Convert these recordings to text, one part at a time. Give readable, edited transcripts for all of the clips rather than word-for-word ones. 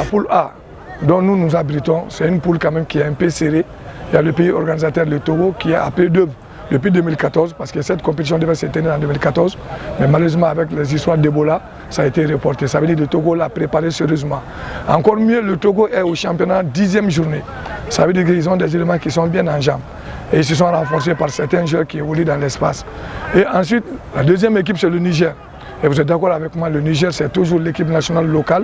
la poule A, dont nous abritons, c'est une poule quand même qui est un peu serrée. Il y a le pays organisateur, le Togo, qui a appelé d'œuvre depuis 2014, parce que cette compétition devait se tenir en 2014, mais malheureusement avec les histoires d'Ebola, ça a été reporté. Ça veut dire que le Togo l'a préparé sérieusement. Encore mieux, le Togo est au championnat 10e journée. Ça veut dire qu'ils ont des éléments qui sont bien en jambes. Et ils se sont renforcés par certains joueurs qui évoluent dans l'espace. Et ensuite, la deuxième équipe, c'est le Niger. Et vous êtes d'accord avec moi, le Niger, c'est toujours l'équipe nationale locale,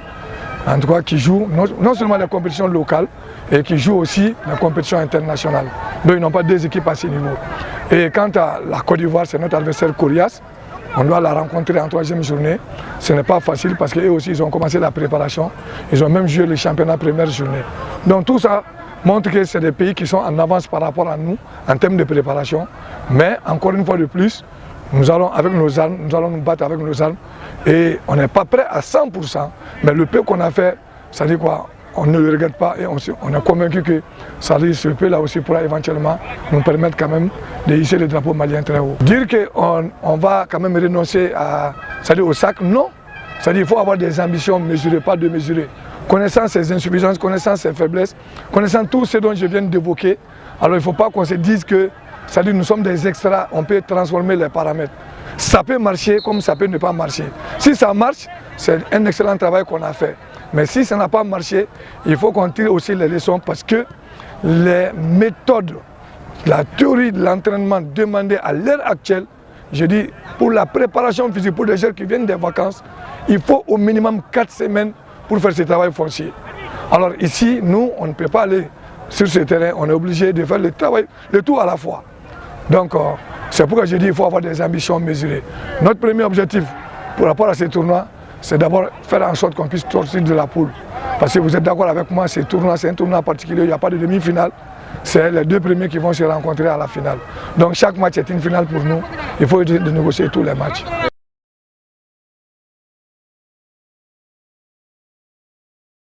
en tout cas qui joue non seulement la compétition locale, et qui joue aussi la compétition internationale. Donc ils n'ont pas deux équipes à ce niveau. Et quant à la Côte d'Ivoire, c'est notre adversaire Corias. On doit la rencontrer en 3e journée. Ce n'est pas facile parce qu'eux aussi, ils ont commencé la préparation. Ils ont même joué le championnat première journée. Donc tout ça montre que c'est des pays qui sont en avance par rapport à nous en termes de préparation. Mais encore une fois de plus, nous allons avec nos armes, nous allons nous battre avec nos armes. Et on n'est pas prêt à 100%. Mais le peu qu'on a fait, ça dit quoi? On ne le regrette pas et on est convaincu que ce peu là aussi pourra éventuellement nous permettre quand même de hisser le drapeau malien très haut. Dire qu'on va quand même renoncer au sac, non. C'est-à-dire qu'il faut avoir des ambitions mesurées, pas de mesurer. Connaissant ses insuffisances, connaissant ses faiblesses, connaissant tout ce dont je viens d'évoquer, alors il ne faut pas qu'on se dise que nous sommes des extras, on peut transformer les paramètres. Ça peut marcher comme ça peut ne pas marcher. Si ça marche, c'est un excellent travail qu'on a fait. Mais si ça n'a pas marché, il faut qu'on tire aussi les leçons parce que les méthodes, la théorie de l'entraînement demandée à l'heure actuelle, je dis pour la préparation physique, pour les gens qui viennent des vacances, il faut au minimum 4 semaines pour faire ce travail foncier. Alors ici, nous, on ne peut pas aller sur ce terrain, on est obligé de faire le travail, le tout à la fois. Donc c'est pourquoi je dis qu'il faut avoir des ambitions mesurées. Notre premier objectif par rapport à ce tournoi, c'est d'abord faire en sorte qu'on puisse sortir de la poule. Parce que vous êtes d'accord avec moi, ce tournoi, c'est un tournoi particulier, il n'y a pas de demi-finale. C'est les deux premiers qui vont se rencontrer à la finale. Donc chaque match est une finale pour nous. Il faut essayer de négocier tous les matchs.